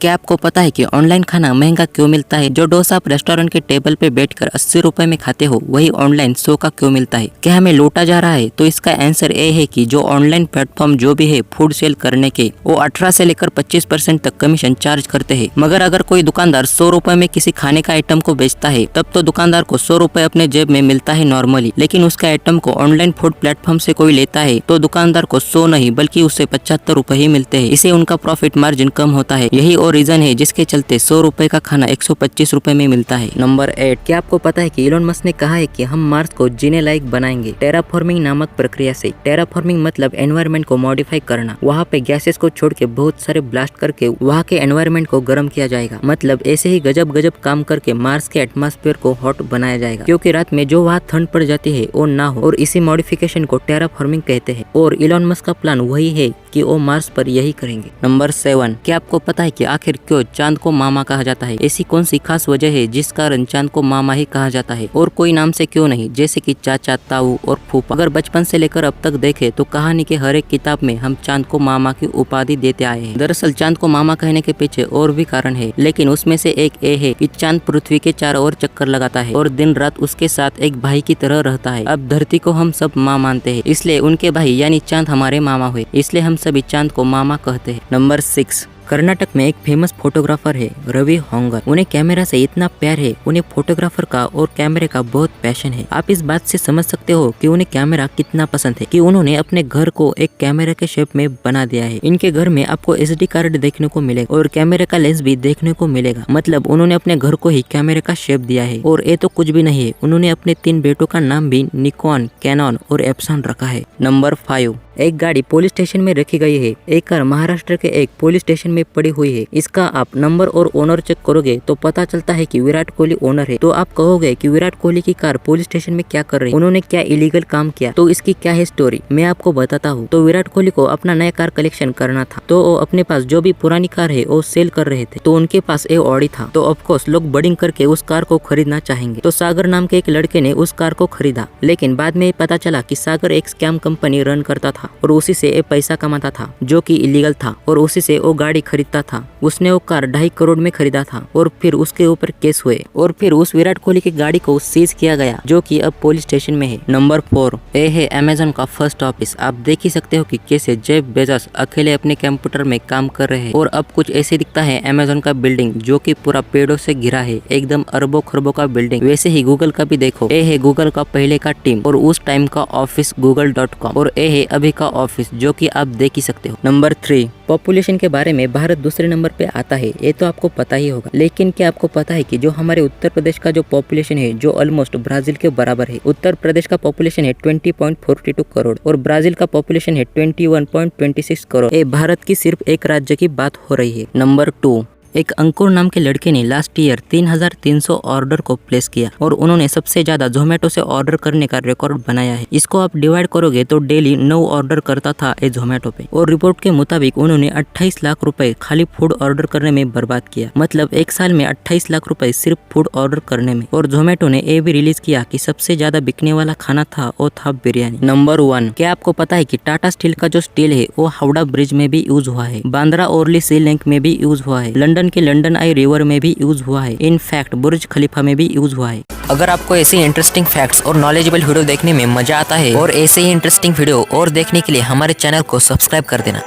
क्या आपको पता है कि ऑनलाइन खाना महंगा क्यों मिलता है? जो डोसा आप रेस्टोरेंट के टेबल पे बैठकर 80 रुपए में खाते हो वही ऑनलाइन 100 का क्यों मिलता है? क्या हमें लूटा जा रहा है? तो इसका आंसर ये है कि जो ऑनलाइन प्लेटफॉर्म जो भी है फूड सेल करने के, वो 18 से लेकर 25% तक कमीशन चार्ज करते हैं। मगर अगर कोई दुकानदार 100 रुपए में किसी खाने का आइटम को बेचता है तब तो दुकानदार को 100 रुपए अपने जेब में मिलता है नॉर्मली, लेकिन उसका आइटम को ऑनलाइन फूड प्लेटफॉर्म से कोई लेता है तो दुकानदार को 100 नहीं बल्कि उससे 75 रुपए ही मिलते हैं। इसे उनका प्रॉफिट मार्जिन कम होता है। यही और रीजन है जिसके चलते 100 रुपए का खाना 125 रुपए में मिलता है। नंबर 8, क्या आपको पता है कि इलोन मस्क ने कहा है कि हम मार्स को जीने लायक बनाएंगे टेराफॉर्मिंग नामक प्रक्रिया से। टेराफॉर्मिंग मतलब एनवायरनमेंट को मॉडिफाई करना। वहाँ पे गैसेस को छोड़ के बहुत सारे ब्लास्ट करके वहाँ के एनवायरनमेंट को गर्म किया जाएगा। मतलब ऐसे ही गजब गजब काम करके मार्स के एटमॉस्फेयर को हॉट बनाया जाएगा, क्योंकि रात में जो वहाँ ठंड पड़ जाती है वो ना हो, और इसी मॉडिफिकेशन को टेराफॉर्मिंग कहते हैं। और इलोन मस्क का प्लान वही है कि वो मार्स पर यही करेंगे। नंबर 7, क्या आपको पता है कि आखिर क्यों चांद को मामा कहा जाता है? ऐसी कौन सी खास वजह है जिस कारण चांद को मामा ही कहा जाता है और कोई नाम से क्यों नहीं, जैसे कि चाचा, ताऊ और फूफा? अगर बचपन से लेकर अब तक देखे तो कहानी के हर एक किताब में हम चांद को मामा की उपाधि देते आए हैं। दरअसल चांद को मामा कहने के पीछे और भी कारण है, लेकिन उसमें से एक ये है कि चांद पृथ्वी के चारों ओर चक्कर लगाता है और दिन रात उसके साथ एक भाई की तरह रहता है। अब धरती को हम सब माँ मानते हैं, इसलिए उनके भाई यानी चांद हमारे मामा हुए, इसलिए हम सभी चांद को मामा कहते हैं। नंबर 6, कर्नाटक में एक फेमस फोटोग्राफर है रवि होंगर। उन्हें कैमरा से इतना प्यार है, उन्हें फोटोग्राफर का और कैमरे का बहुत पैशन है। आप इस बात से समझ सकते हो कि उन्हें कैमरा कितना पसंद है कि उन्होंने अपने घर को एक कैमरे के शेप में बना दिया है। इनके घर में आपको SD कार्ड देखने को मिलेगा और कैमरे का लेंस भी देखने को मिलेगा। मतलब उन्होंने अपने घर को ही कैमरे का शेप दिया है। और ये तो कुछ भी नहीं है, उन्होंने अपने 3 बेटों का नाम भी निकॉन, कैनन और एप्सन रखा है। नंबर 5, एक गाड़ी पुलिस स्टेशन में रखी गई है। एक कार महाराष्ट्र के एक पुलिस स्टेशन में पड़ी हुई है। इसका आप नंबर और ओनर चेक करोगे तो पता चलता है कि विराट कोहली ओनर है। तो आप कहोगे कि विराट कोहली की कार पुलिस स्टेशन में क्या कर रही है, उन्होंने क्या इलीगल काम किया? तो इसकी क्या है स्टोरी, मैं आपको बताता हूँ। तो विराट कोहली को अपना नया कार कलेक्शन करना था, तो वो अपने पास जो भी पुरानी कार है वो सेल कर रहे थे। तो उनके पास एक ऑडी था, तो ऑफकोर्स लोग बडिंग करके उस कार को खरीदना चाहेंगे। तो सागर नाम के एक लड़के ने उस कार को खरीदा, लेकिन बाद में पता चला कि सागर एक स्कैम कंपनी रन करता था और उसी से पैसा कमाता था जो कि इलीगल था, और उसी से वो गाड़ी खरीदता था। उसने वो कार 2.5 करोड़ में खरीदा था और फिर उसके ऊपर केस हुए और फिर उस विराट कोहली की गाड़ी को सीज किया गया, जो कि अब पुलिस स्टेशन में है। नंबर 4, ये है अमेज़न का फर्स्ट ऑफिस। आप देख ही सकते हो कि कैसे जेफ बेजोस अकेले अपने कंप्यूटर में काम कर रहे हैं। और अब कुछ ऐसे दिखता है अमेज़न का बिल्डिंग, जो कि पूरा पेड़ों से घिरा है, एकदम अरबों खरबों का बिल्डिंग। वैसे ही गूगल का भी देखो, ये है गूगल का पहले का टीम और उस टाइम का ऑफिस google.com, और ये है अभी का ऑफिस जो कि आप देख ही सकते हो। नंबर 3, पॉपुलेशन के बारे में भारत दूसरे नंबर पे आता है, ये तो आपको पता ही होगा। लेकिन क्या आपको पता है कि जो हमारे उत्तर प्रदेश का जो पॉपुलेशन है, जो ऑलमोस्ट ब्राजील के बराबर है। उत्तर प्रदेश का पॉपुलेशन है 20.42 करोड़ और ब्राजील का पॉपुलेशन है 21.26 करोड़। ये भारत की सिर्फ एक राज्य की बात हो रही है। नंबर 2, एक अंकुर नाम के लड़के ने लास्ट ईयर 3300 ऑर्डर को प्लेस किया और उन्होंने सबसे ज्यादा जोमेटो से ऑर्डर करने का रिकॉर्ड बनाया है। इसको आप डिवाइड करोगे तो डेली 9 ऑर्डर करता था ये जोमेटो पे। और रिपोर्ट के मुताबिक उन्होंने 28 लाख रुपए खाली फूड ऑर्डर करने में बर्बाद किया। मतलब एक साल में 28 लाख रुपए सिर्फ फूड ऑर्डर करने में। और जोमेटो ने ये भी रिलीज किया कि सबसे ज्यादा बिकने वाला खाना था वो था बिरयानी। नंबर 1, क्या आपको पता है कि टाटा स्टील का जो स्टील है वो हावड़ा ब्रिज में भी यूज हुआ है, बांद्रा ओरली सी लिंक में भी यूज हुआ है, लंदन के लंदन आई रिवर में भी यूज हुआ है, इनफैक्ट बुर्ज खलीफा में भी यूज हुआ है। अगर आपको ऐसे इंटरेस्टिंग फैक्ट्स और नॉलेजेबल वीडियो देखने में मजा आता है और ऐसे ही इंटरेस्टिंग वीडियो और देखने के लिए हमारे चैनल को सब्सक्राइब कर देना।